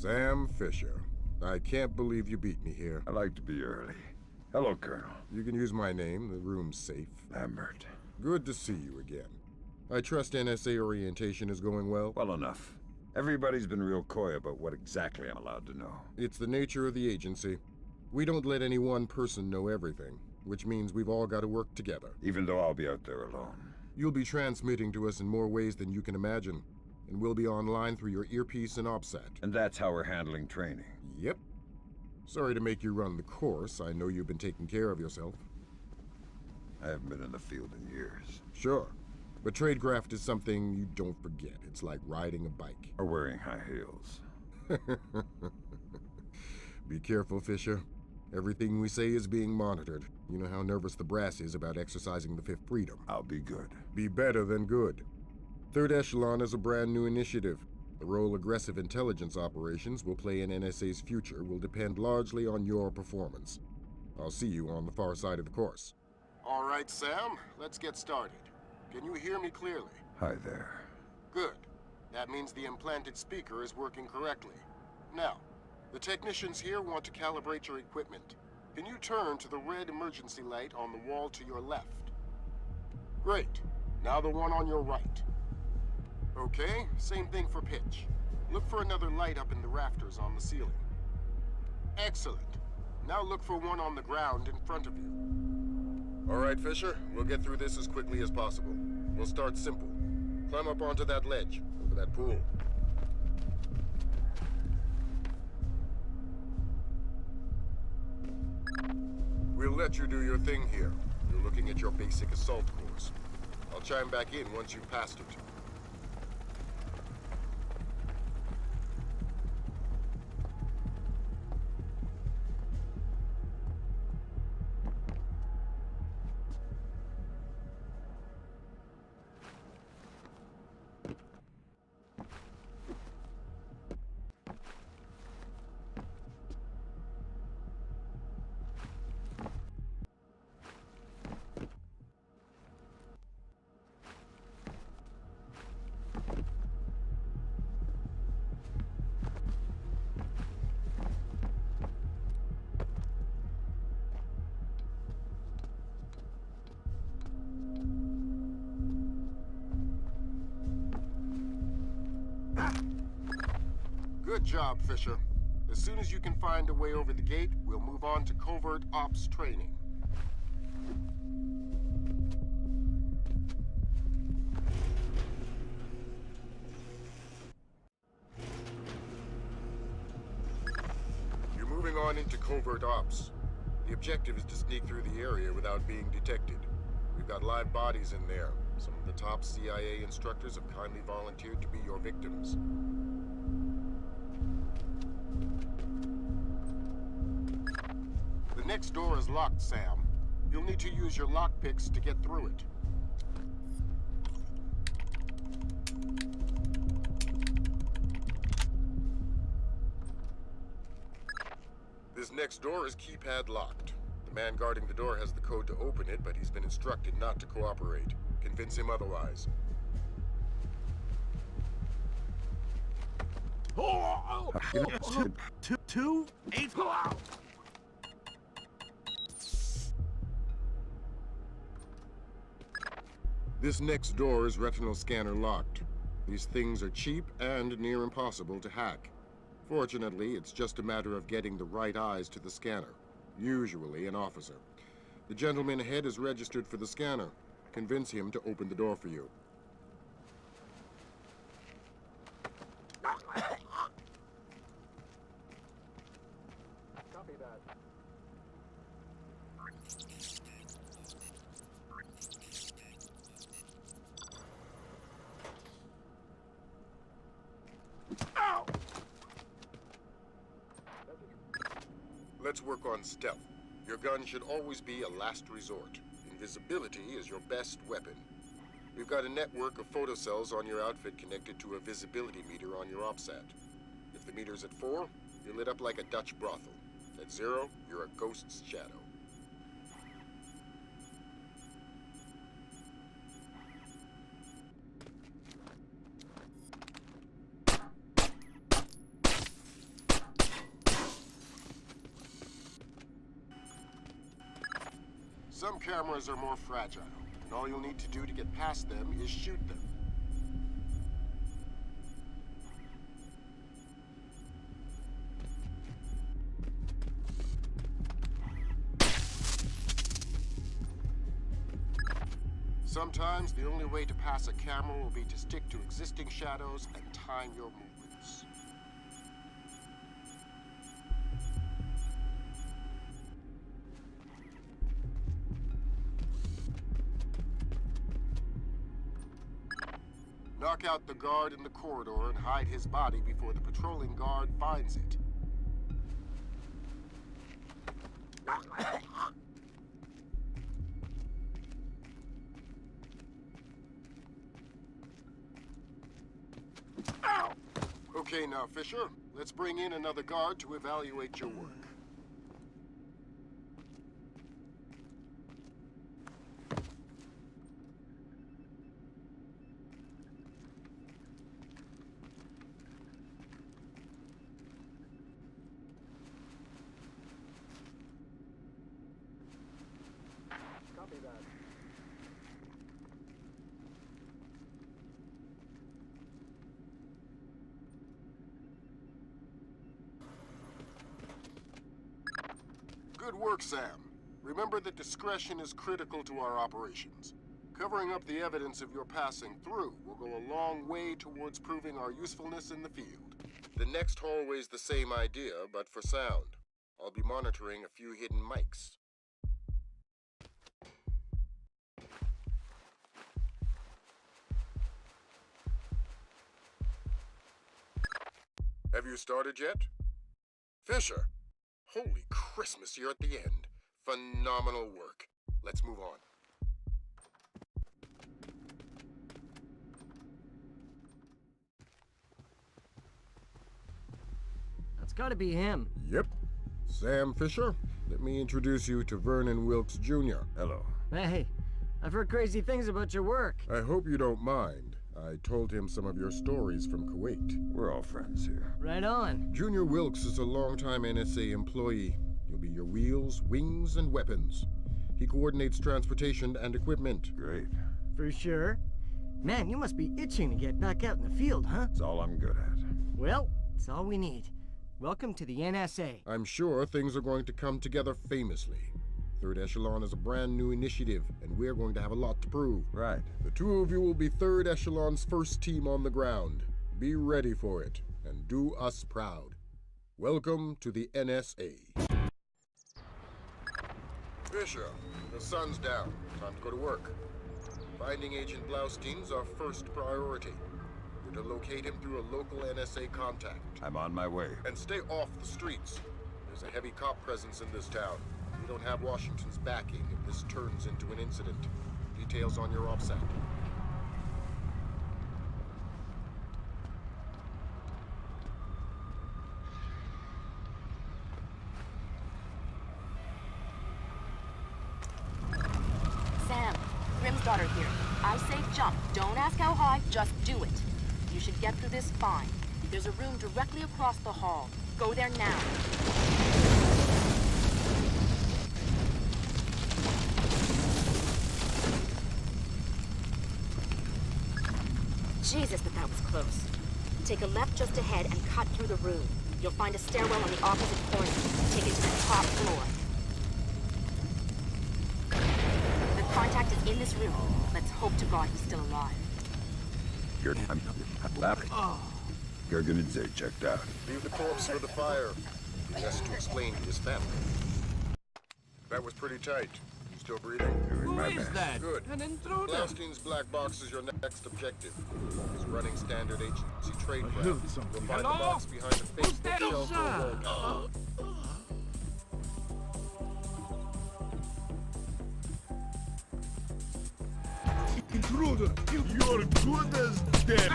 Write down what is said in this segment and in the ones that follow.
Sam Fisher. I can't believe you beat me here. I like to be early. Hello, Colonel. You can use my name. The room's safe. Lambert. Good to see you again. I trust NSA orientation is going well? Well enough. Everybody's been real coy about what exactly I'm allowed to know. It's the nature of the agency. We don't let any one person know everything, which means we've all got to work together. Even though I'll be out there alone. You'll be transmitting to us in more ways than you can imagine, and we'll be online through your earpiece and OPSAT. And that's how we're handling training. Yep. Sorry to make you run the course. I know you've been taking care of yourself. I haven't been in the field in years. Sure. But tradecraft is something you don't forget. It's like riding a bike. Or wearing high heels. Be careful, Fisher. Everything we say is being monitored. You know how nervous the brass is about exercising the Fifth Freedom. I'll be good. Be better than good. Third Echelon is a brand new initiative. The role aggressive intelligence operations will play in NSA's future will depend largely on your performance. I'll see you on the far side of the course. All right, Sam. Let's get started. Can you hear me clearly? Hi there. Good. That means the implanted speaker is working correctly. Now, the technicians here want to calibrate your equipment. Can you turn to the red emergency light on the wall to your left? Great. Now the one on your right. Okay, same thing for pitch. Look for another light up in the rafters on the ceiling. Excellent. Now look for one on the ground in front of you. All right, Fisher. We'll get through this as quickly as possible. We'll start simple. Climb up onto that ledge, over that pool. We'll let you do your thing here. You're looking at your basic assault course. I'll chime back in once you've passed it. Good job, Fisher. As soon as you can find a way over the gate, we'll move on to covert ops training. You're moving on into covert ops. The objective is to sneak through the area without being detected. We've got live bodies in there. Some of the top CIA instructors have kindly volunteered to be your victims. The next door is locked, Sam. You'll need to use your lockpicks to get through it. This next door is keypad locked. The man guarding the door has the code to open it, but he's been instructed not to cooperate. Convince him otherwise. Two, 8. This next door is retinal scanner locked. These things are cheap and near impossible to hack. Fortunately, it's just a matter of getting the right eyes to the scanner, usually an officer. The gentleman ahead is registered for the scanner. Convince him to open the door for you. Copy that. Ow! Let's work on stealth. Your gun should always be a last resort. Invisibility is your best weapon. We've got a network of photocells on your outfit connected to a visibility meter on your OPSAT. If the meter's at 4, you're lit up like a Dutch brothel. At 0, you're a ghost's shadow. Some cameras are more fragile, and all you'll need to do to get past them is shoot them. Sometimes the only way to pass a camera will be to stick to existing shadows and time your movements. Knock out the guard in the corridor and hide his body before the patrolling guard finds it. Okay now, Fisher. Let's bring in another guard to evaluate your work. Copy that. Good work, Sam. Remember that discretion is critical to our operations. Covering up the evidence of your passing through will go a long way towards proving our usefulness in the field. The next hallway's the same idea, but for sound. I'll be monitoring a few hidden mics. Have you started yet? Fisher! Holy Christmas, you're at the end. Phenomenal work. Let's move on. That's gotta be him. Yep. Sam Fisher, let me introduce you to Vernon Wilkes Jr. Hello. Hey, I've heard crazy things about your work. I hope you don't mind. I told him some of your stories from Kuwait. We're all friends here. Right on. Junior Wilkes is a longtime NSA employee. He'll be your wheels, wings, and weapons. He coordinates transportation and equipment. Great. For sure. Man, you must be itching to get back out in the field, huh? That's all I'm good at. Well, it's all we need. Welcome to the NSA. I'm sure things are going to come together famously. Third Echelon is a brand new initiative, and we're going to have a lot to prove. Right. The two of you will be Third Echelon's first team on the ground. Be ready for it, and do us proud. Welcome to the NSA. Fisher, the sun's down. Time to go to work. Finding Agent Blaustein's our first priority. You're to locate him through a local NSA contact. I'm on my way. And stay off the streets. There's a heavy cop presence in this town. We don't have Washington's backing if this turns into an incident. Details on your OPSAT. Sam, Grim's daughter here. I say jump. Don't ask how high, just do it. You should get through this fine. There's a room directly across the hall. Go there now. Jesus, but that was close. Take a left just ahead and cut through the room. You'll find a stairwell on the opposite corner. Take it to the top floor. The contact is in this room. Let's hope to God he's still alive. Good. I'm laughing. You're gonna say checked out. Leave the corpse for the fire. He has to explain to his family. That was pretty tight. You still breathing? Doing Who my is best. that? Good. An intruder? Blaustein's black box is your next objective. He's running standard agency tradecraft. heard You'll something. find the Hello? box behind the Who's Facebook that, shelf sir? or Intruder! You're good as dead!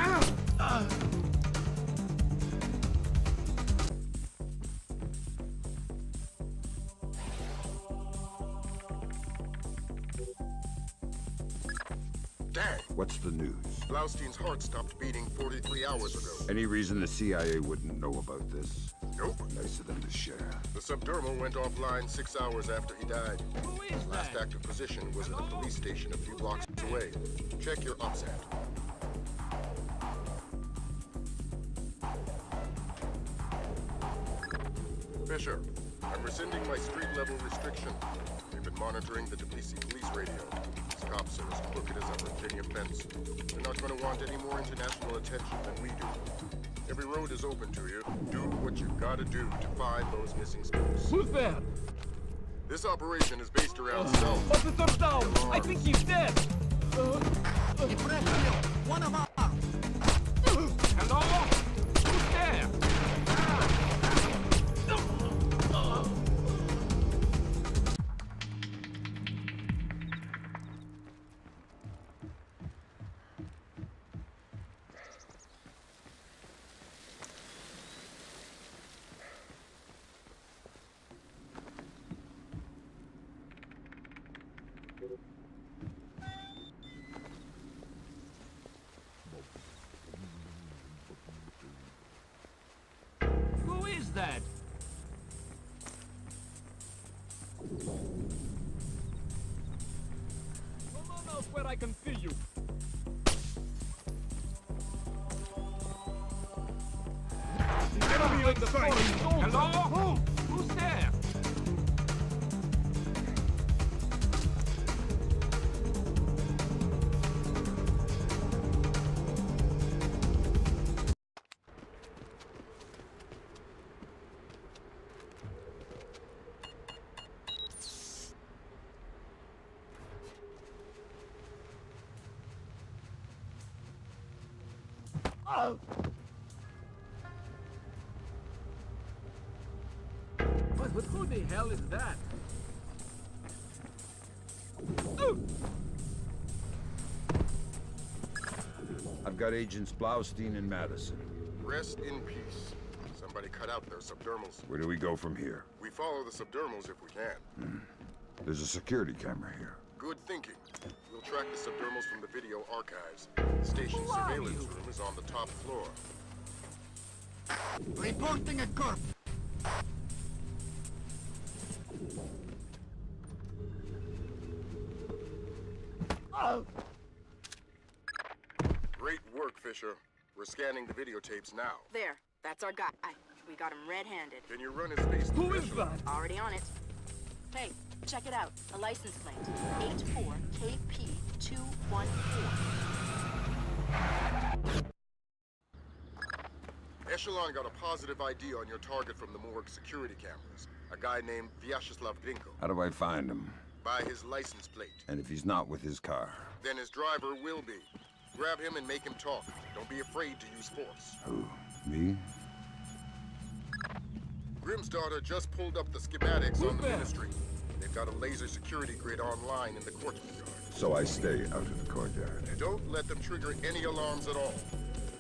Dang! What's the news? Blaustein's heart stopped beating 43 hours ago. Any reason the CIA wouldn't know about this? Nope. Nice of them to share. The subdermal went offline 6 hours after he died. Who is His last that? active position was at the police station a few blocks away. Check your OPSAT. Fisher, I'm rescinding my street-level restriction. We've been monitoring the Tbilisi police radio. These cops are as crooked as a Virginia fence. They're not going to want any more international attention than we do. Every road is open to you. Do what you've got to do to find those missing spooks. Who's there? This operation is based around stealth. Officer down! I think he's dead! One of us! Hello? Who's there? Who is that? Someone else where I can see you. Enemy in the forest. Hello? Who's there? But who the hell is that? I've got Agents Blaustein and Madison. Rest in peace. Somebody cut out their subdermals. Where do we go from here? We follow the subdermals if we can. There's a security camera here. Good thinking. We'll track the subdermals from the video archives. The station's Who are surveillance you? room is on the top floor. Reporting a corpse! Great work, Fisher. We're scanning the videotapes now. There, that's our guy. We got him red-handed. Can you run his face through Who is this? that? Already on it. Hey, check it out. A license plate. 84KP214. Echelon got a positive ID on your target from the morgue security cameras. A guy named Vyacheslav Grinko. How do I find him? By his license plate. And if he's not with his car? Then his driver will be. Grab him and make him talk. Don't be afraid to use force. Who? Me? Grimm's daughter just pulled up the schematics Who's on the there? ministry. They've got a laser security grid online in the courtyard. So I stay out of the courtyard. Don't let them trigger any alarms at all.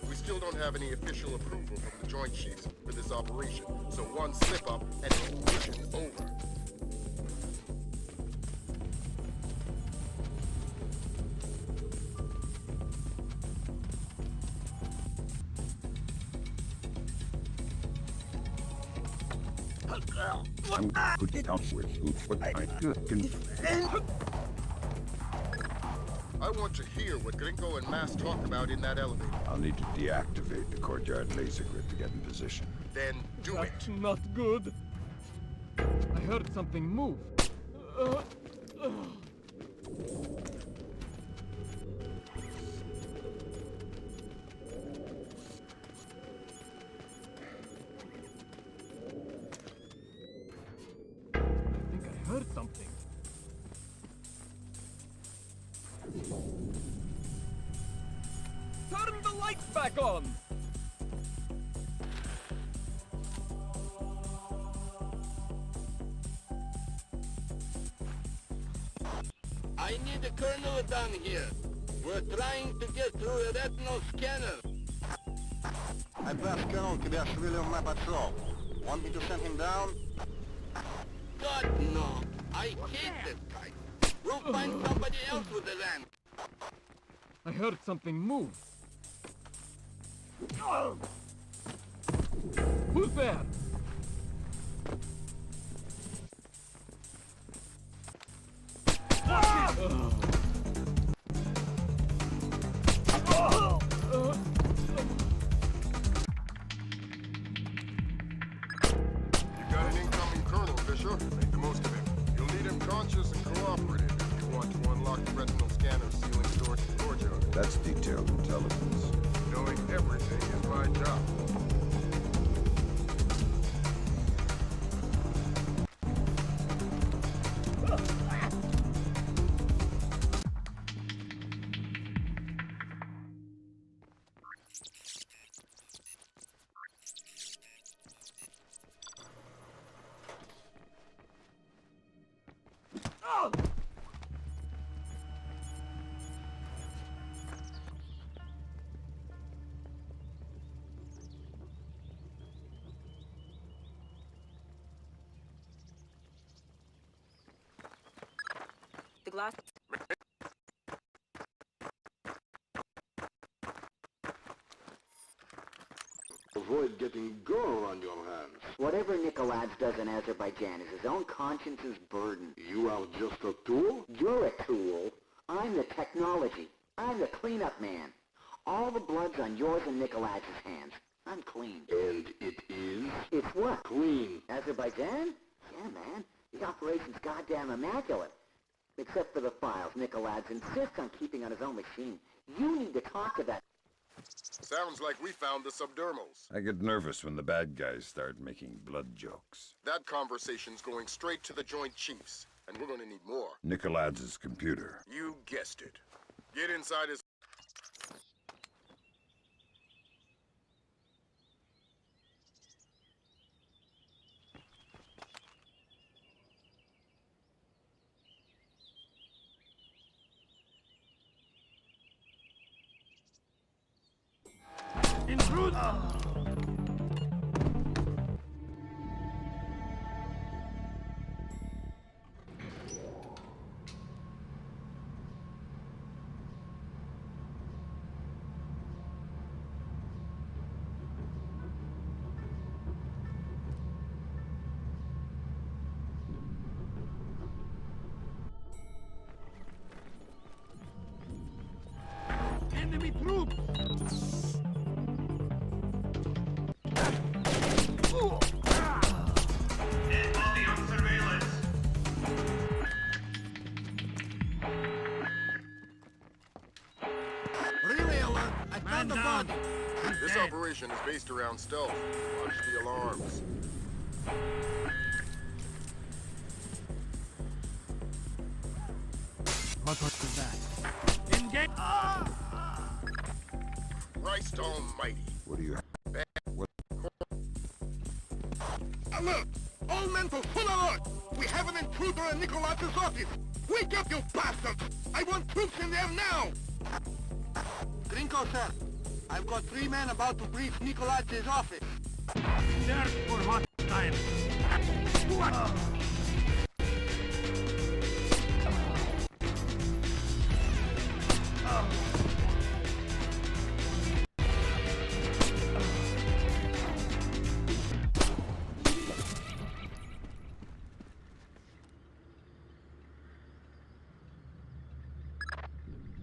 We still don't have any official approval from the Joint Chiefs for this operation, so one slip-up and mission over. I'm good out with what I can. I want to hear what Grinko and Mass talk about in that elevator. I'll need to deactivate the courtyard laser grid to get in position. Then do it. That's not good. I heard something move. I think I heard something. Turn the lights back on! I need a colonel down here. We're trying to get through a retinal scanner. I passed Colonel Kibashvili on my patrol. Want me to send him down? God, no. I hate this guy. We'll find somebody else with the land. I heard something move. Who's there? piano stealing store junk. That's detailed intelligence. Knowing everything is my job. The glass... Avoid getting gore on your hands. Whatever Nikolads does in Azerbaijan is his own conscience's burden. You are just a tool? You're a tool. I'm the technology. I'm the cleanup man. All the blood's on yours and Nikolads' hands. I'm clean. And it is? It's what? Clean. Azerbaijan? Yeah, man. The operation's goddamn immaculate. Except for the files. Nikolads insists on keeping on his own machine. You need to talk to that... Sounds like we found the subdermals. I get nervous when the bad guys start making blood jokes. That conversation's going straight to the Joint Chiefs, and we're gonna need more. Nikolads' computer. You guessed it. Get inside his... Intrude! Enemy troops! Relay alert! I found the body! This operation is based around stealth. Watch the alarms. What was that? Engage! Christ almighty. What do you have? What? Alert! All men to full alert! We have an intruder in Nikola's office! Wake up, you bastards! I want troops in there now! Grinko, sir. I've got 3 men about to breach Nikola's office. Search for hot time.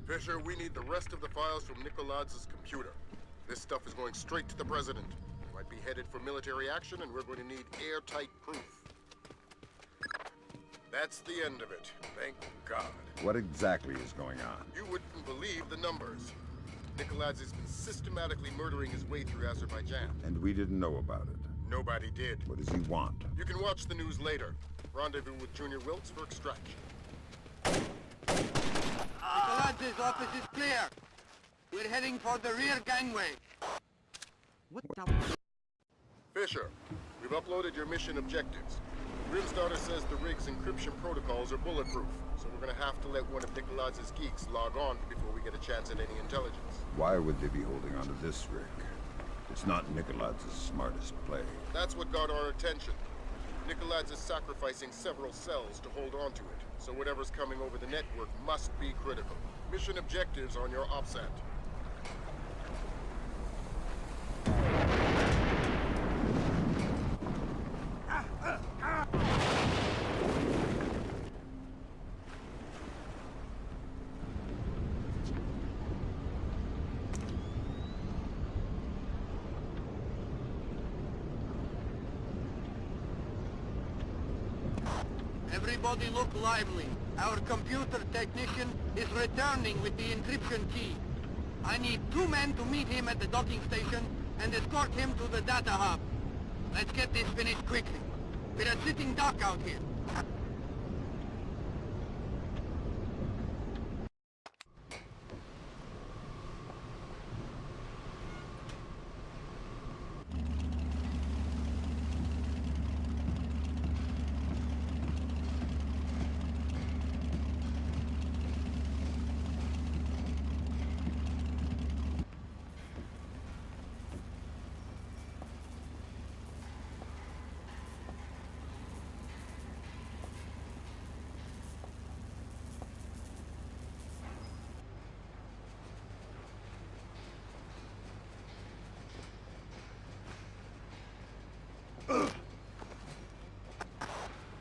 Fisher, we need the rest of the files from Nikola's computer. This stuff is going straight to the president. Might be headed for military action, and we're going to need airtight proof. That's the end of it. Thank God. What exactly is going on? You wouldn't believe the numbers. Nikola's has been systematically murdering his way through Azerbaijan. And we didn't know about it. Nobody did. What does he want? You can watch the news later. Rendezvous with Junior Wilkes for extraction. Nikola's office is clear. We're heading for the rear gangway. What the... Fisher, we've uploaded your mission objectives. Grim's daughter says the rig's encryption protocols are bulletproof, so we're gonna have to let one of Nikola's geeks log on before we get a chance at any intelligence. Why would they be holding on to this rig? It's not Nikola's smartest play. That's what got our attention. Nikola's is sacrificing several cells to hold on to it, so whatever's coming over the network must be critical. Mission objectives on your OPSAT. Everybody look lively. Our computer technician is returning with the encryption key. I need 2 men to meet him at the docking station and escort him to the data hub. Let's get this finished quickly. We're a sitting duck out here.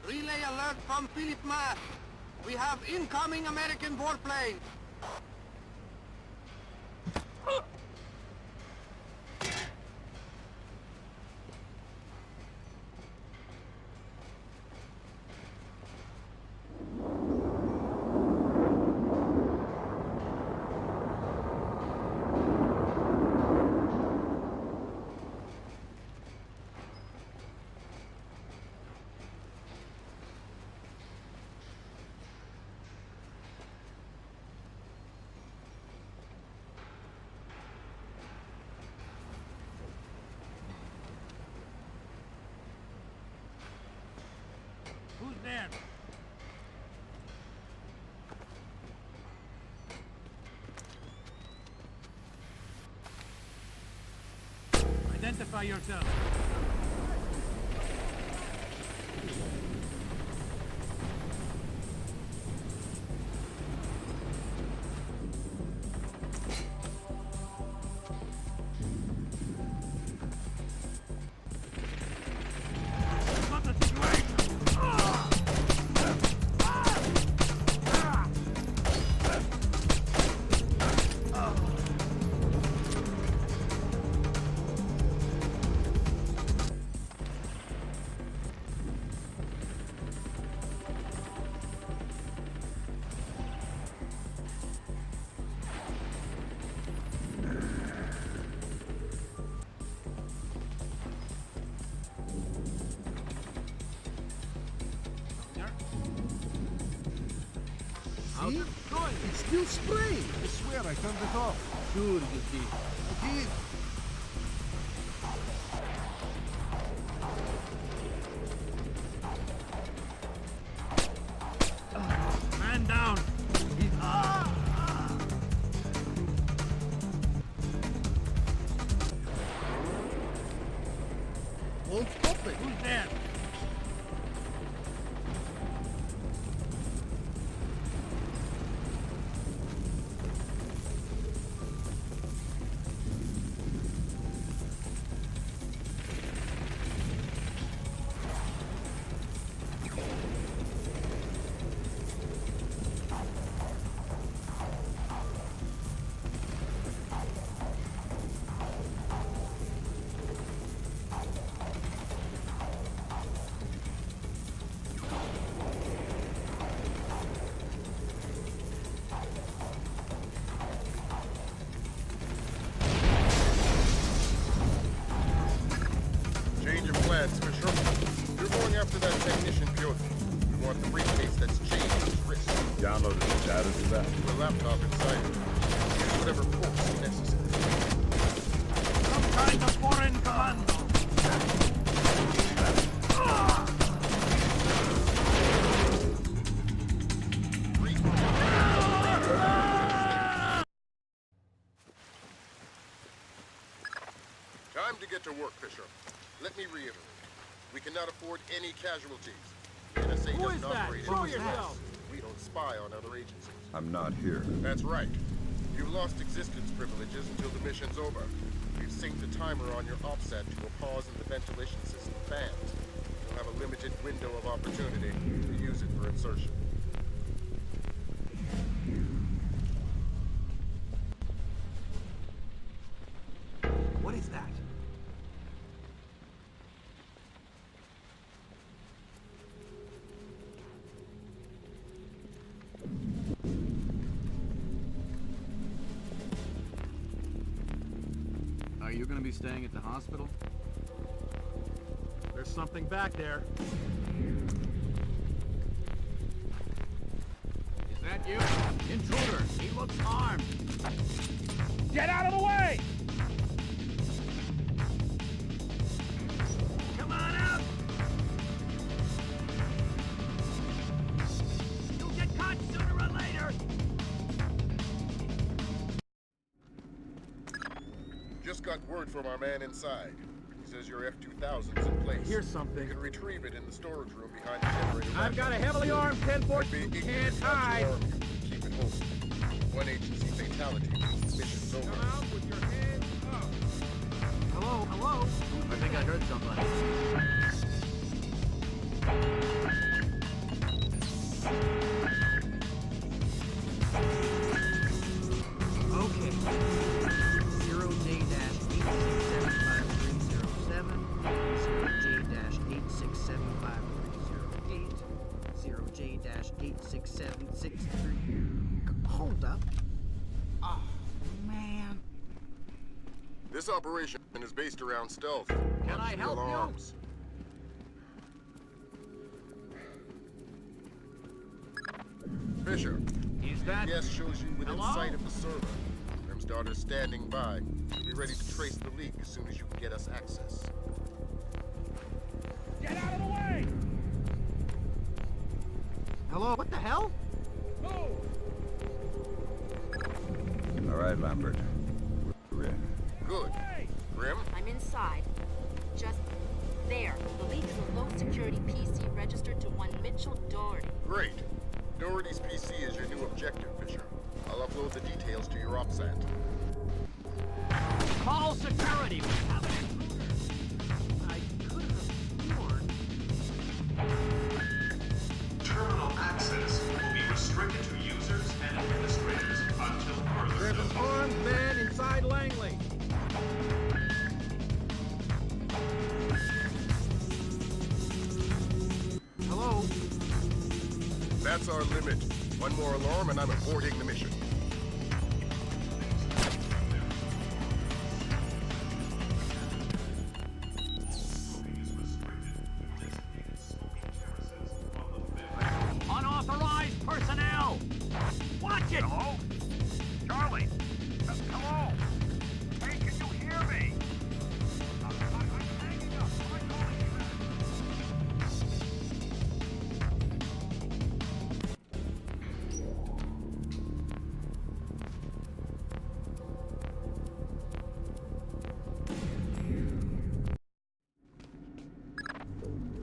Relay alert from Philip Mass. We have incoming American warplanes. Who's there? Identify yourself. What's the situation? See? It's still spraying. I swear I turned it off. Sure you did. I did. Man down! He's... Won't open. Who's there? Change of plans, Fisher. You're going after that technician, Piotr. We want the briefcase that's chained to his wrist. Downloaded the status of that. The laptop inside it. Use whatever force is necessary. Some kind of foreign commando! Time to get to work, Fisher. Let me reiterate. We cannot afford any casualties. The NSA Who doesn't is that? operate Show in yourself! We don't spy on other agencies. I'm not here. That's right. You've lost existence privileges until the mission's over. We've synced the timer on your OPSAT to a pause in the ventilation system fans. You'll have a limited window of opportunity to use it for insertion. What is that? you're gonna be staying at the hospital? There's something back there. Is that you? Intruder! He looks armed! Get out of the way! Come on out! You'll get caught sooner or later! Just got word from our man inside. He says your F-2000's in place. Here's something. You can retrieve it in the storage room behind the generator. I've got a heavily armed 10-4. Be ignorant Can't about hide. your army. Keep it home. One agency fatality. Mission's over. Come out with your hands up. Hello, hello? I think I heard somebody. Okay. 0J-8675307, 0J-8675308, 0J-86763. Hold up. Oh, man. This operation is based around stealth. Can I Watch the help you? alarms. Fisher, Is that... GPS shows you within Hello? sight of the server. Grim's daughter's standing by. She'll be ready to trace the leak as soon as you can get us access. Get out of the way! Hello, what the hell? Move! All right, Lambert. We're in. Good. Grim, I'm inside. Just there. The leak is a low-security PC registered to one Mitchell Doherty. great. Doherty's PC is your new objective, Fisher. I'll upload the details to your OPSAT. Call security! We have an intruder! I could have sworn. Terminal access will be restricted to users and administrators until further There's an notice. armed man inside Langley. Hello? That's our limit. One more alarm and I'm aborting the mission. Unauthorized personnel! Watch it! Hello? Charlie? Hello? Hey, can you hear me? I'm hanging up. I'm calling you back.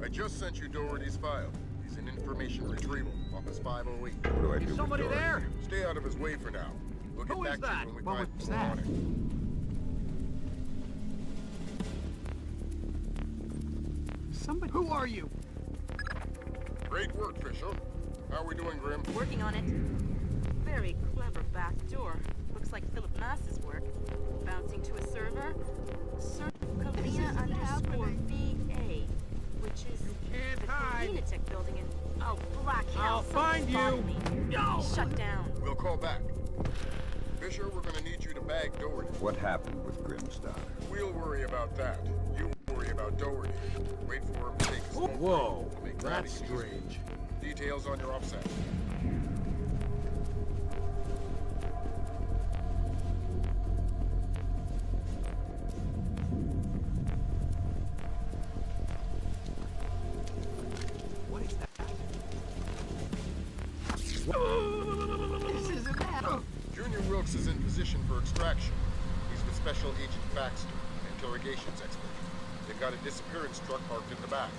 I just sent you Doherty's file. He's in information retrieval, Office 508. What do I do with Somebody Doherty? there? Stay out of his way for now. We'll get Who back is to that? you when we What find was more that? on it. Somebody. Who are you? Great work, Fisher. How are we doing, Grim? Working on it. Very clever back door. Looks like Philip Mass's work. Bouncing to a server. Kavia_VA, which is can't the hide. Lunatic building in... Oh, black hell. I'll find something you. spotted me. No! Shut down. We'll call back. Fisher, we're gonna need you to bag Doherty. What happened with Grim's daughter? We'll worry about that. You worry about Doherty. Wait for him to take his phone Whoa, to make that's Doherty strange. Details on your offset. What is that? This isn't that. Junior Wilkes is in position for extraction. He's with Special Agent Baxter, an interrogations expert. They've got a disappearance truck parked in the back.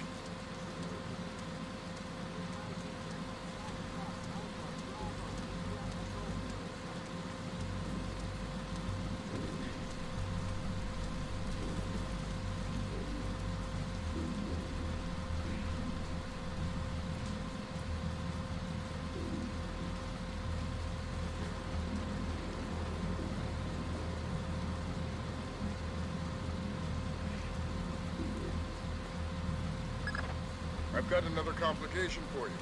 I've got another complication for you.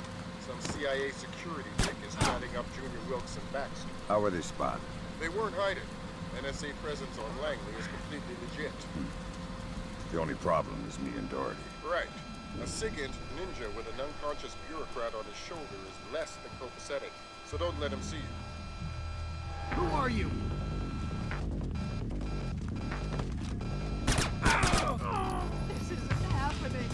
Some CIA security chick is chatting up Junior Wilkes and Baxter. How were they spotted? They weren't hiding. NSA presence on Langley is completely legit. The only problem is me and Doherty. Right. A SIGINT ninja with an unconscious bureaucrat on his shoulder is less than copacetic, so don't let him see you. Who are you? This isn't happening.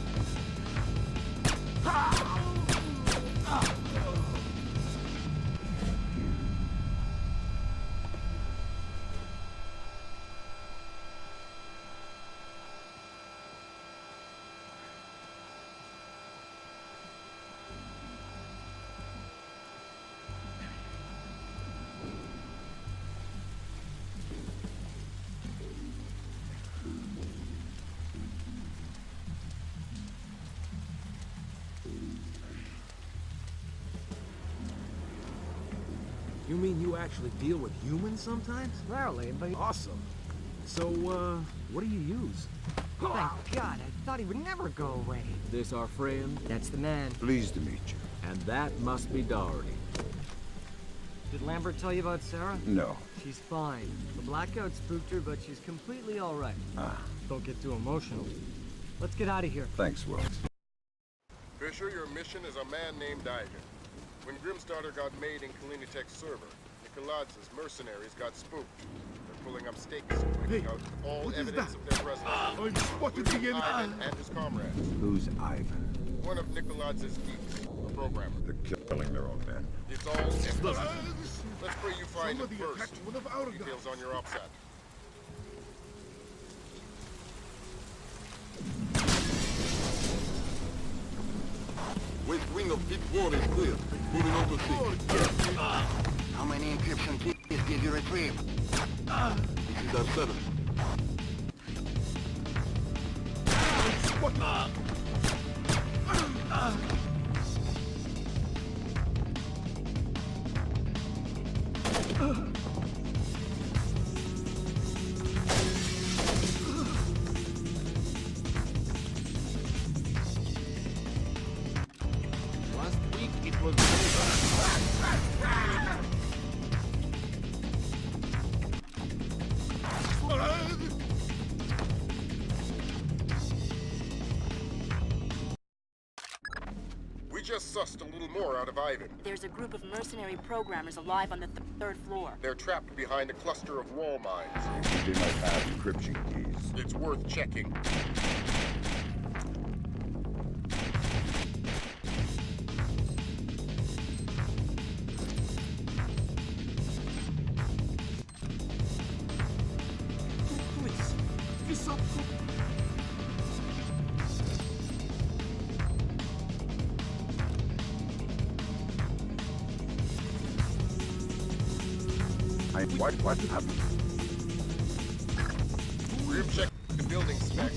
You mean you actually deal with humans sometimes? Rarely, but... Awesome. So, what do you use? Thank God, I thought he would never go away. This our friend? That's the man. Pleased to meet you. And that must be Doherty. Did Lambert tell you about Sarah? No. She's fine. The blackout spooked her, but she's completely all right. Ah, Don't get too emotional. Let's get out of here. thanks, Wilkes. Fisher, your mission is a man named Ivan. When Grimsdottir got made in Kalinitek's server, Nikoladz's mercenaries got spooked. They're pulling up stakes, wiping out all evidence of their presence. I'm spotted including again. Ivan and his comrades. Who's Ivan? One of Nikoladz's geeks, a programmer. They're killing their own men. It's all empty. Let's pray you find him Somebody first. attacked one of our Details guys. on your OPSAT. West wing of Big Wall is clear. Moving on to C. How many encryption keys did you retrieve? This is our 7. Last week it was... We just sussed a little more out of Ivan. There's a group of mercenary programmers alive on the third floor. They're trapped behind a cluster of wall mines. They might have encryption keys. It's worth checking. Please, this up. What happened? Grim check the building specs.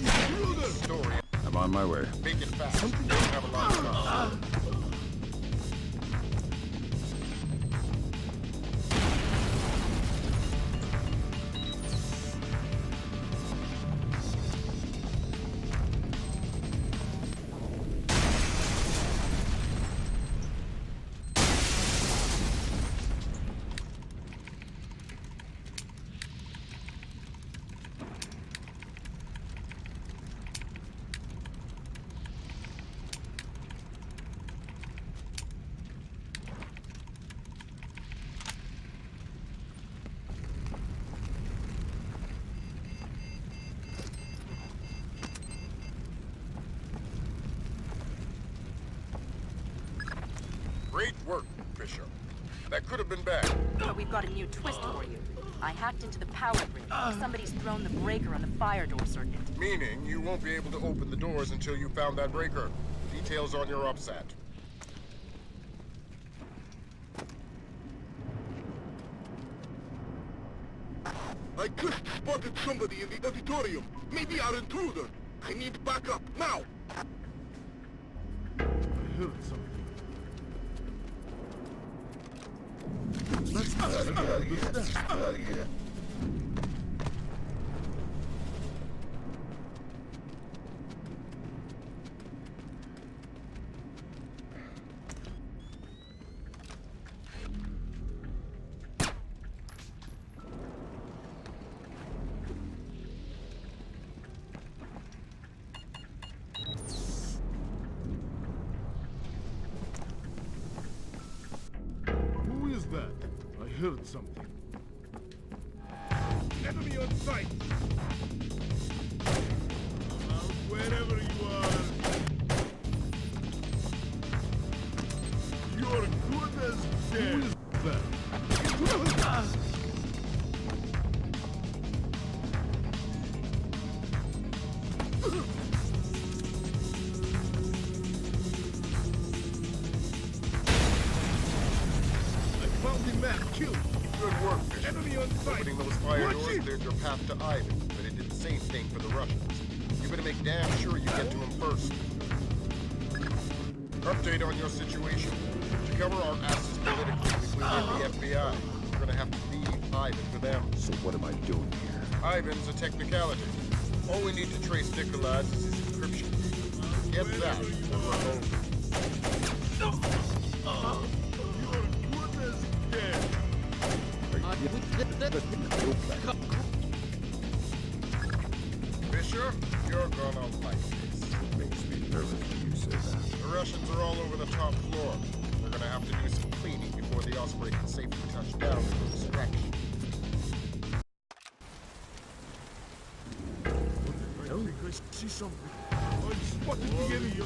Story. I'm on my way. Make it fast. Don't have a lot of time. Great work, Fisher. That could have been bad. But we've got a new twist for you. I hacked into the power grid. Somebody's thrown the breaker on the fire door circuit. Meaning you won't be able to open the doors until you found that breaker. Details on your OPSAT. I just spotted somebody in the auditorium. Maybe our intruder. I need backup, now! I heard something. Let's get out of this. that? I heard something. Enemy on sight! Wherever you are. You're good as dead. Who is that? I found the map. Killed. Good work, Fisher. Enemy on sight. Opening those fire Watch doors it. cleared your path to Ivan, but it did the same thing for the Russians. You better make damn sure you get to him first. Update on your situation. To cover our asses politically, we cleared the FBI. We're gonna have to leave Ivan for them. So what am I doing here? Ivan's a technicality. All we need to trace Nikolai's is his encryption. Get that, and we're home. You're good as dead. Fisher, you're gonna like this. It makes me nervous when you say that. The Russians are all over the top floor. We're gonna have to do some cleaning before the Osprey can safely touch down for destruction. I think I see something. I spotted the enemy.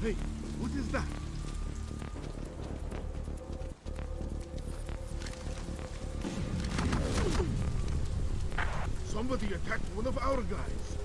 Hey, what is that? Somebody attacked one of our guys.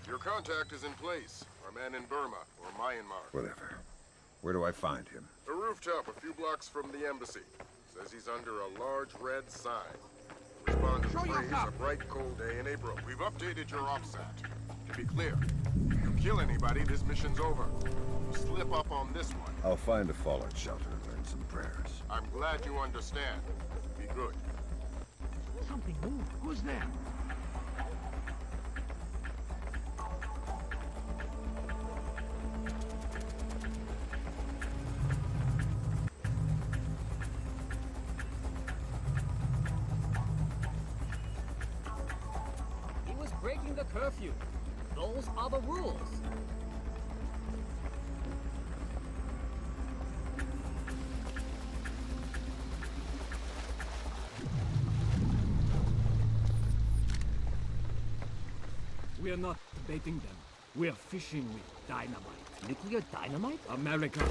Your contact is in place. Our man in Burma, or Myanmar. Whatever. Where do I find him? A rooftop a few blocks from the embassy. Says he's under a large red sign. Respond to phrase a bright cold day in April. We've updated your OPSAT. To be clear, if you kill anybody, this mission's over. You slip up on this one. I'll find a fallout shelter and learn some prayers. I'm glad you understand. Be good. Something moved. Who's there? He was breaking the curfew. Those are the rules. We are not baiting them. We are fishing with dynamite. Nuclear dynamite? America.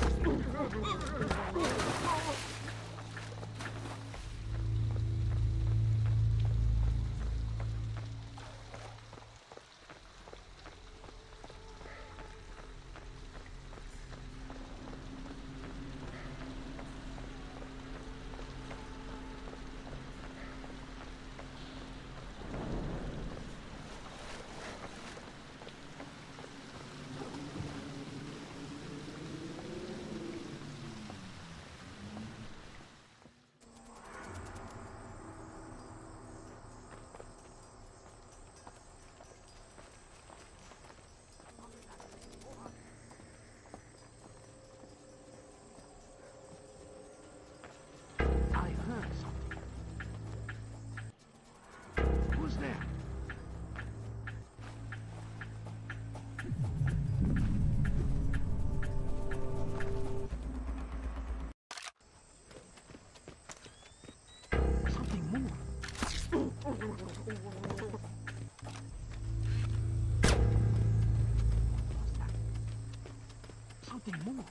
Something more.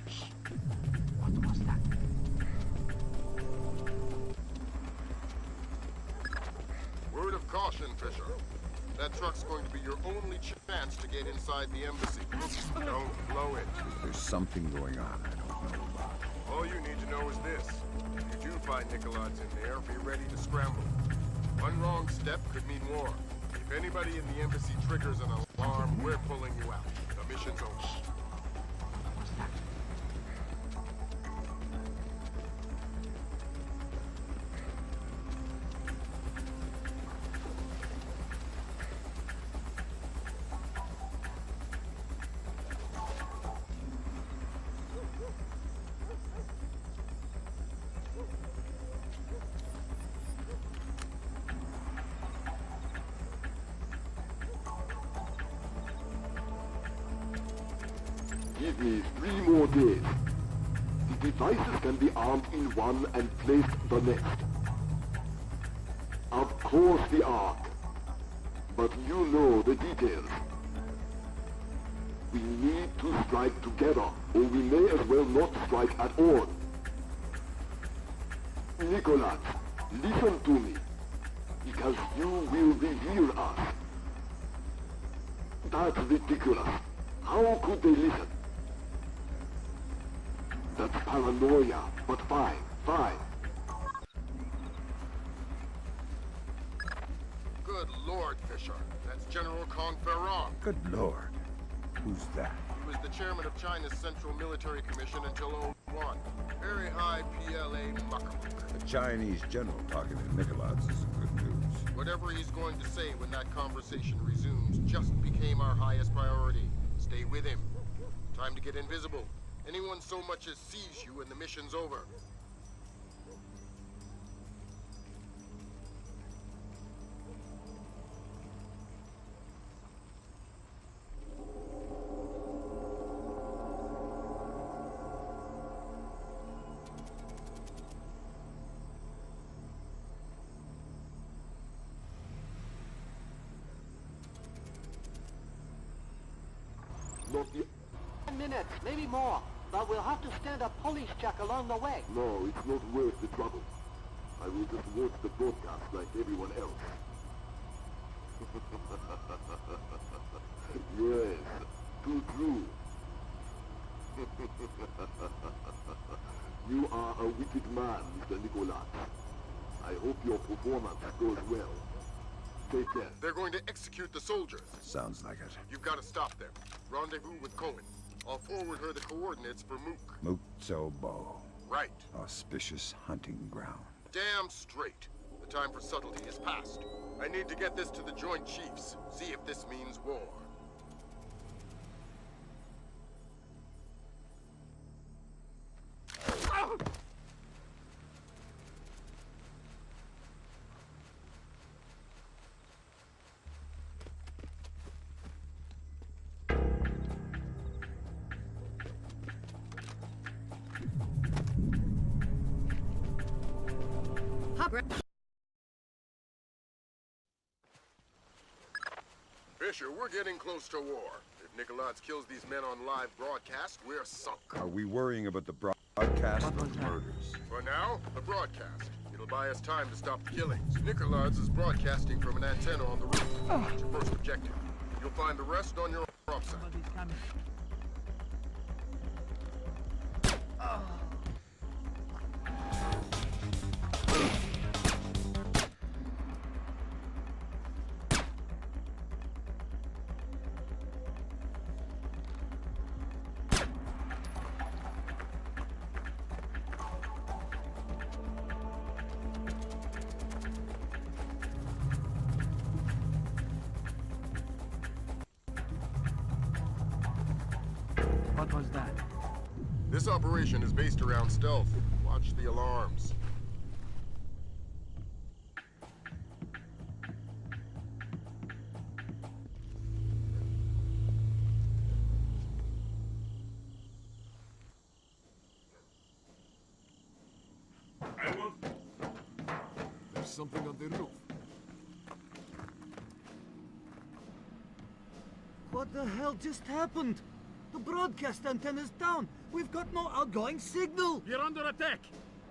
Shh. What was that? Word of caution, Fisher. That truck's going to be your only chance to get inside the embassy. Don't blow it. There's something going on I don't know about. All you need to know is this. If you do find Nicolad's in there, be ready to scramble. One wrong step could mean war. If anybody in the embassy triggers an alarm, we're pulling you out. The mission's over. Give me 3 more days. The devices can be armed in one and placed the next. Of course the Ark. But you know the details. We need to strike together, or we may as well not strike at all. Nicholas, listen to me. Because you will reveal us. That's ridiculous. How could they listen? That's paranoia, but fine. Good Lord, Fisher. That's General Conferon. Good Lord. Who's that? He was the chairman of China's Central Military Commission until '01. Very high PLA mucker. The Chinese general talking to Nicholas is good news. Whatever he's going to say when that conversation resumes just became our highest priority. Stay with him. Time to get invisible. Anyone so much as sees you and the mission's over. Not the... 10 minutes, maybe more. But we'll have to stand a police check along the way. No, it's not worth the trouble. I will just watch the broadcast like everyone else. Yes, too true. You are a wicked man, Mr. Nicholas. I hope your performance goes well. Take care. They're going to execute the soldiers. Sounds like it. You've got to stop them. Rendezvous with Cohen. I'll forward her the coordinates for Mook. Mukzobo. Right. Auspicious hunting ground. Damn straight. The time for subtlety is past. I need to get this to the Joint Chiefs. See if this means war. Fisher, we're getting close to war. If Nicholas kills these men on live broadcast, we're sunk. Are we worrying about the broadcast or the murders? For now, the broadcast. It'll buy us time to stop the killings. Nicholas is broadcasting from an antenna on the roof. That's your first objective. You'll find the rest on your prop side. What was that? This operation is based around stealth. Watch the alarms. something on the roof. What the hell just happened? The broadcast antenna's down. We've got no outgoing signal. We're under attack.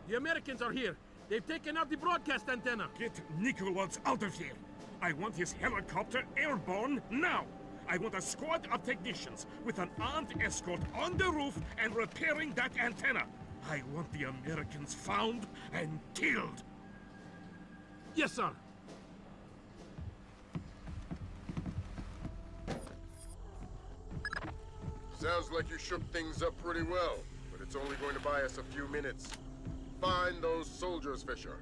The Americans are here. They've taken out the broadcast antenna. Get Nicholas out of here. I want his helicopter airborne now. I want a squad of technicians with an armed escort on the roof and repairing that antenna. I want the Americans found and killed. Yes, sir. Sounds like you shook things up pretty well, but it's only going to buy us a few minutes. Find those soldiers, Fisher.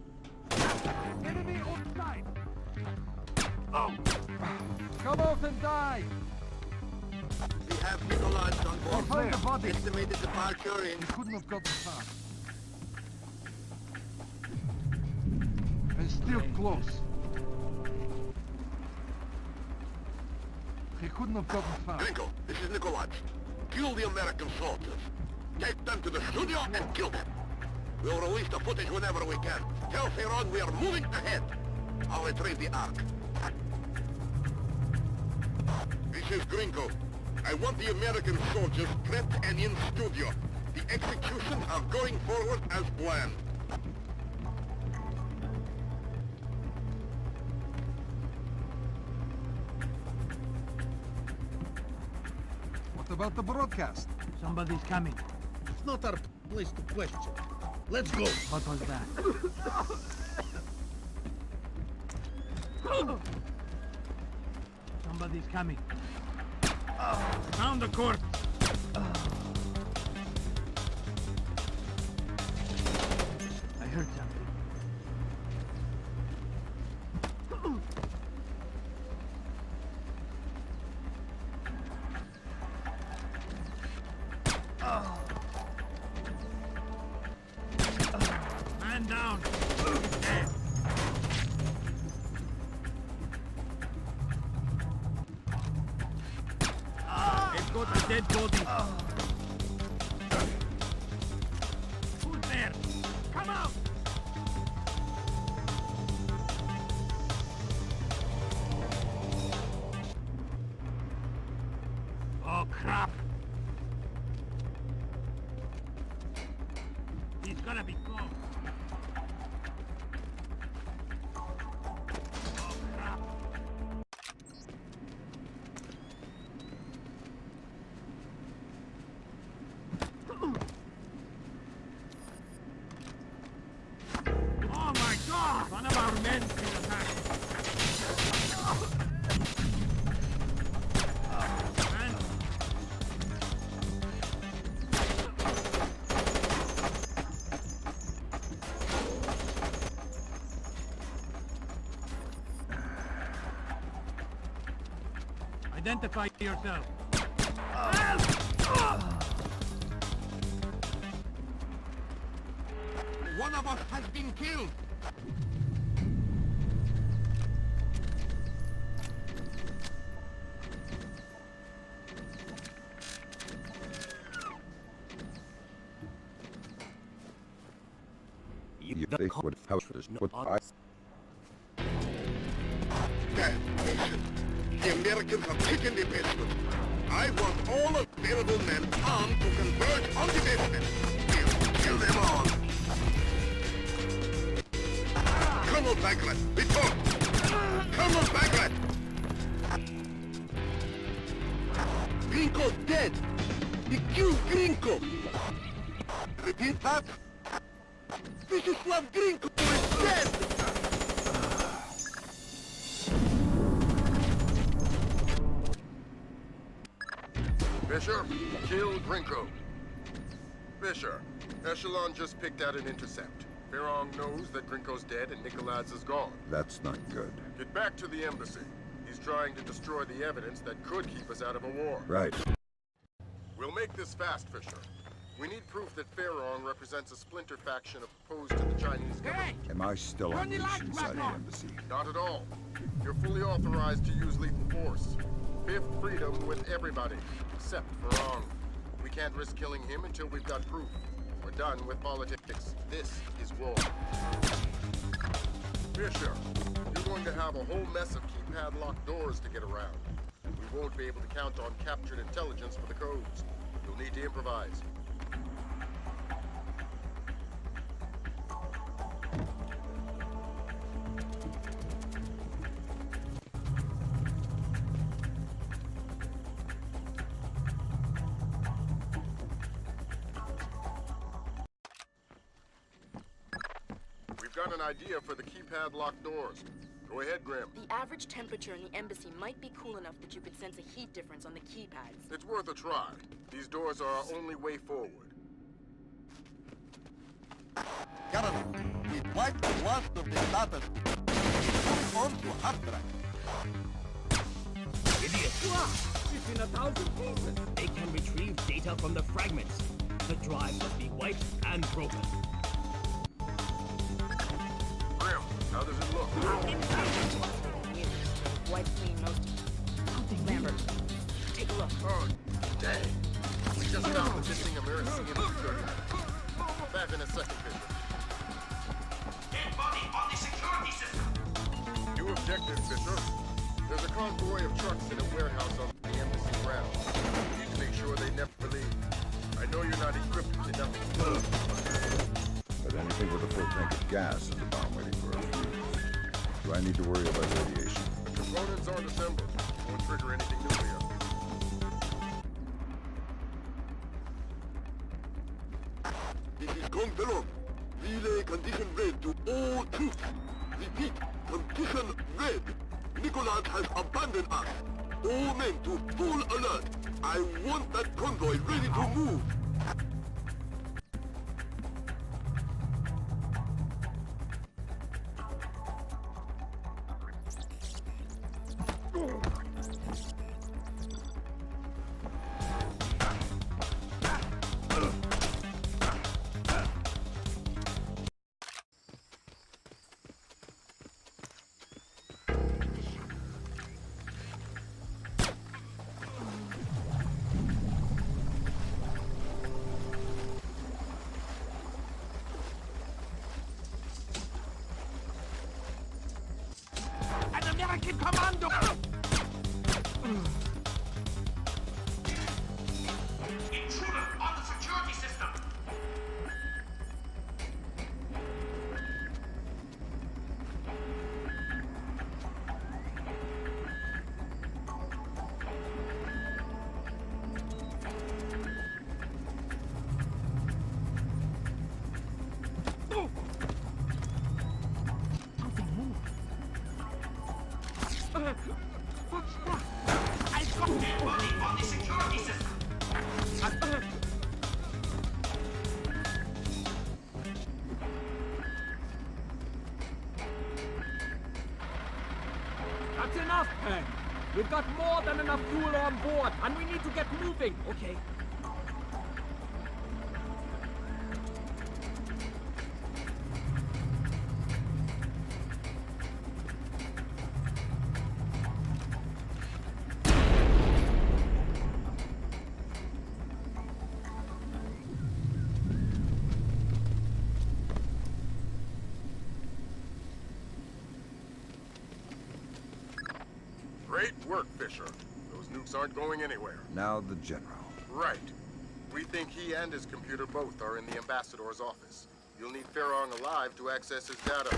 Enemy on sight. Oh! Come out and die. We have Nicholas on board. Find the body. Estimated departure in... He couldn't have gotten far. And still close. He couldn't have gotten far. Gringo, this is Nicholas. Kill the American soldiers. Take them to the studio and kill them. We'll release the footage whenever we can. Tell Theron we are moving ahead. I'll retrieve the Ark. This is Gringo. I want the American soldiers prepped and in studio. The executions are going forward as planned. What about the broadcast? Somebody's coming. It's not our place to question. Let's go. What was that? Somebody's coming. Found the corpse. I heard something. Man down. They've got the dead body. Who's there? Come out! Oh, crap! He's gonna be close. Oh, crap! Oh my God! One of our men's been attacked. Man. Identify yourself. One of us has been killed. You think what house is what I Damn nation. The Americans have taken the basement. I want all available men armed to converge on the basement. We'll kill them all. Colonel Bagrat, report! Colonel Bagrat! Gringo's dead! He killed Gringo! Repeat that? Vyacheslav Gringo is dead! Fisher, kill Gringo. Fisher, Echelon just picked out an intercept. Ferrong knows that Gringo's dead and Nicolaz is gone. that's not good. Get back to the embassy. He's trying to destroy the evidence that could keep us out of a war. Right. We'll make this fast, Fisher. We need proof that Ferrong represents a Splinter faction opposed to the Chinese government. Am I still on leash inside the embassy? Not at all. You're fully authorized to use lethal force. Fifth freedom with everybody, except Ferrong. We can't risk killing him until we've got proof. We're done with politics. This is war. Fisher, you're going to have a whole mess of keypad locked doors to get around. We won't be able to count on captured intelligence for the codes. You'll need to improvise. We've got an idea for the keypad locked doors. Go ahead, Grim. The average temperature in the embassy might be cool enough that you could sense a heat difference on the keypads. It's worth a try. These doors are our only way forward. Garrison, we wiped the last of the data. Move on to hard drive. Idiot! It's in 1,000 pieces! They can retrieve data from the fragments. The drive must be wiped and broken. Grim, how does it look? Wipe clean most of it. Lambert, take a look. Oh, dang. We just found the missing American security. Back in a second, Fisher. Dead body on the security system! New objective, Fisher. There's a convoy of trucks in a warehouse on the embassy grounds. You need to make sure they never leave. I know you're not equipped with enough explosives. But anything with a full tank of gas is a bomb waiting for a fuse. Do I need to worry about radiation? The components aren't assembled. Won't trigger anything nuclear. This is confirmed. Relay condition red to all troops. Repeat, condition red. Nicholas has abandoned us. All men to full alert. I want that convoy ready to move. American commando! Intruder on the security system! I've got dead body on the security system! That's enough, Peng! We've got more than enough fuel on board, and we need to get moving, okay? Great work, Fisher. Those nukes aren't going anywhere. Now the general. Right. We think he and his computer both are in the ambassador's office. You'll need Farong alive to access his data.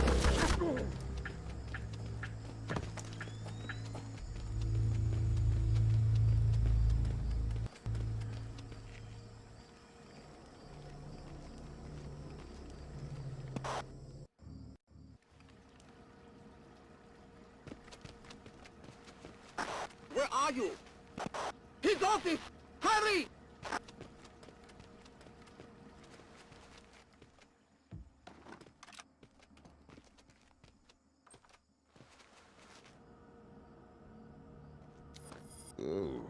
Where are you? His office! Hurry! Ooh.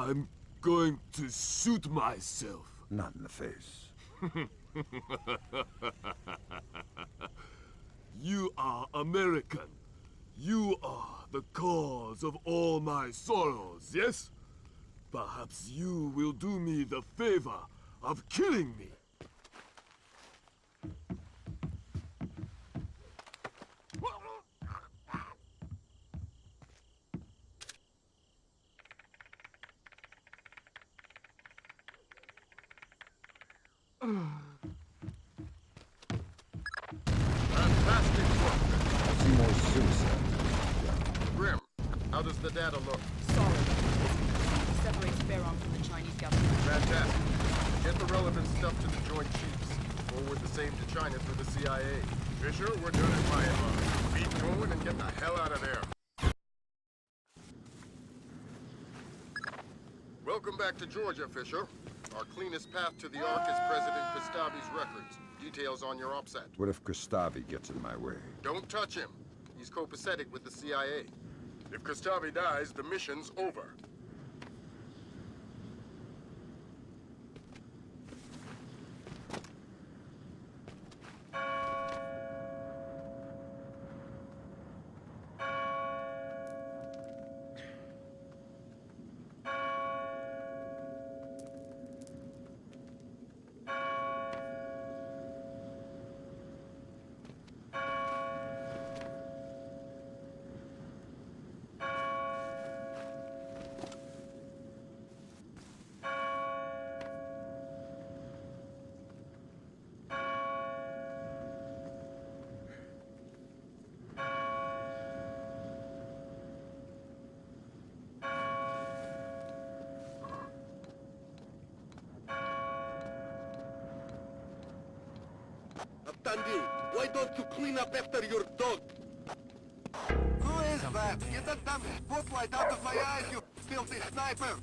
I'm going to shoot myself. Not in the face. You are American. You are the cause of all my sorrows, yes? Perhaps you will do me the favor of killing me. Fantastic work. I see more suicides. Grim, how does the data look? Solid. Separates Baron from the Chinese government. Fantastic. Get the relevant stuff to the Joint Chiefs. Forward the same to China through the CIA. Fisher, we're doing it Myanmar. Beat going and get the hell out of there. Welcome back to Georgia, Fisher. Our cleanest path to the Ark is President Kristavi's records. Details on your OPSAT. What if Kristavi gets in my way? Don't touch him. He's copacetic with the CIA. If Kristavi dies, the mission's over. Tandy, why don't you clean up after your dog? Who is that? Get that damn spotlight out of my eyes, you filthy sniper!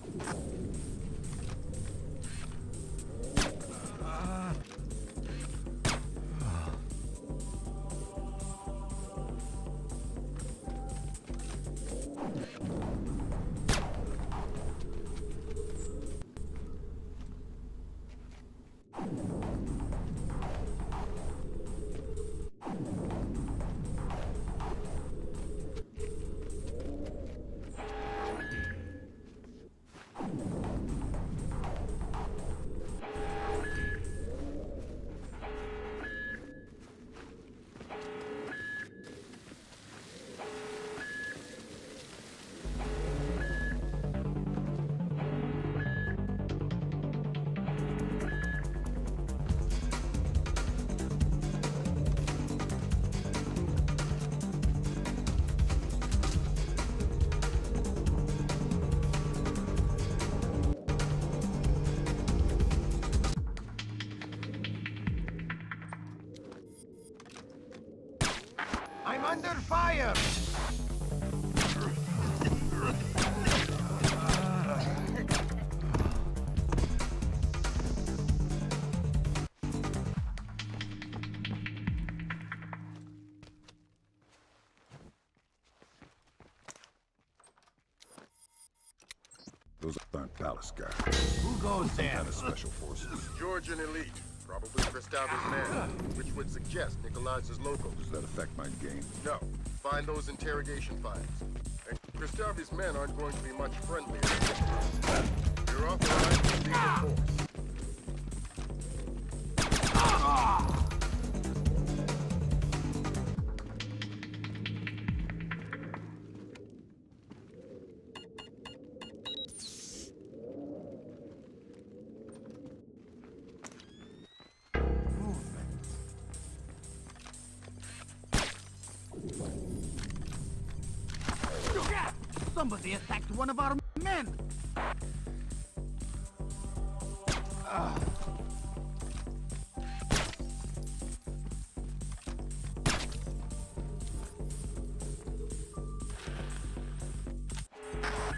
I'm under fire! Those aren't palace guys. Who goes Some there? kind of special forces. Georgian elite. Probably Kristavi's men, which would suggest Nikolai's local. Does that affect my game? No. Find those interrogation files. And Kristavi's men aren't going to be much friendlier. You're authorized to leave the force. Somebody attacked one of our men!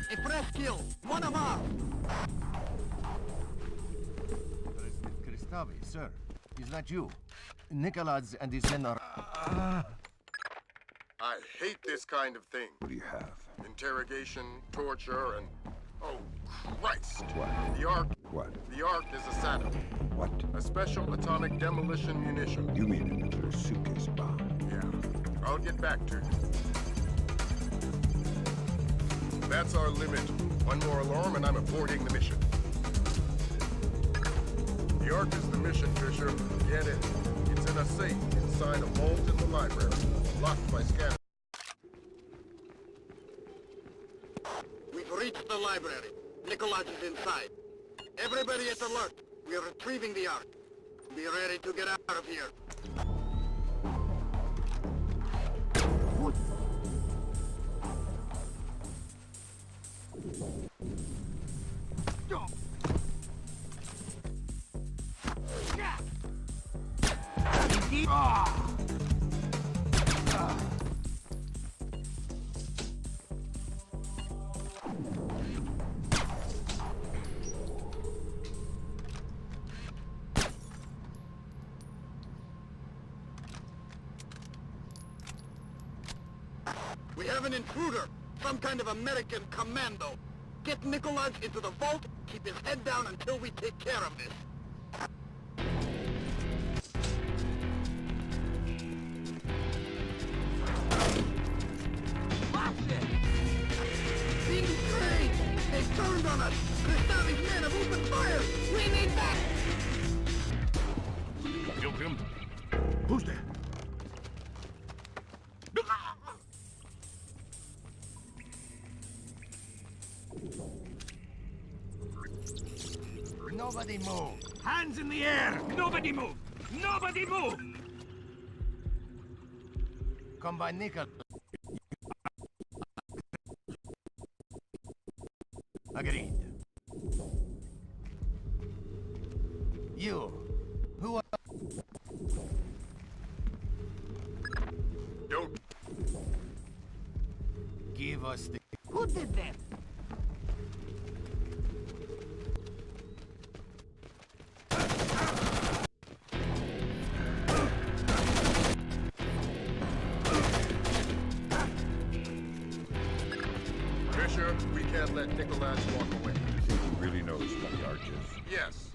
A press kill! One of ours! President Kristavi, sir. Is that you? Nikolaj and his men are... I hate this kind of thing. What do you have? Interrogation, torture, and Oh, Christ! What? The Ark. What? The Ark is a SATO. What? A special atomic demolition munition. You mean a nuclear suitcase bomb? Yeah. I'll get back to you. That's our limit. One more alarm and I'm aborting the mission. The Ark is the mission, Fisher. Get it. It's in a safe inside a vault in the library. Locked by scanner. We've reached the library. Nicholas is inside. Everybody at alert. We are retrieving the Ark. Be ready to get out of here. We have an intruder, some kind of American commando. Get Nicholas into the vault, keep his head down until we take care of this. These trains! They turned on us! Kristavi's men have opened fire! We need that! Pilgrim? Who's there? Nobody move. Hands in the air! Nobody move! Nobody move! Come by Nickel. Agreed. You. Who are... Don't. Give us the... Who did that? Fisher, we can't let Nicholas walk away. You think he really knows what the Ark is? Yes.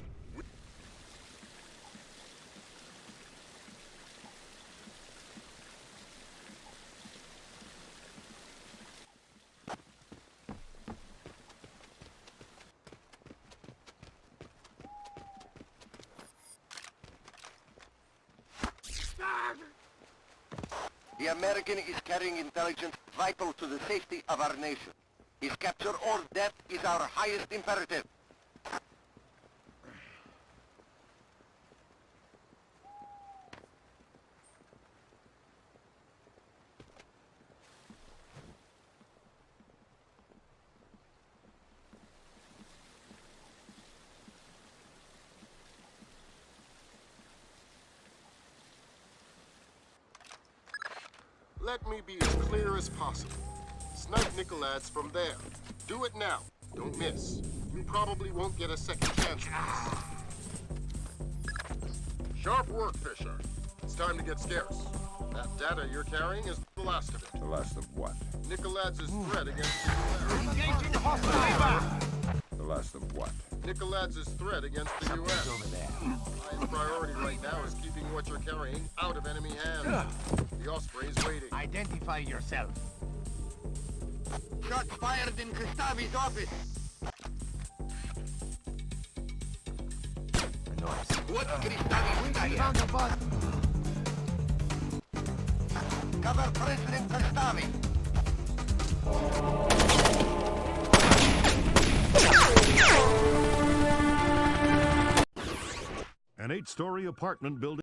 The American is carrying intelligence vital to the safety of our nation. His capture or death is our highest imperative. Let me be as clear as possible. Snipe Nicholas from there. Do it now. Don't miss. You probably won't get a second chance with this. Sharp work, Fisher. It's time to get scarce. That data you're carrying is the last of it. The last of what? Nicholas' threat against Engaging hostile! The last of what? Nicholas' threat against the U.S. My priority right now is keeping what you're carrying out of enemy hands. The Osprey's waiting. Identify yourself. Shots fired in Kristavi's office. Noise. What Kristavi Found the bot. Cover President Kristavi. An 8-story apartment building.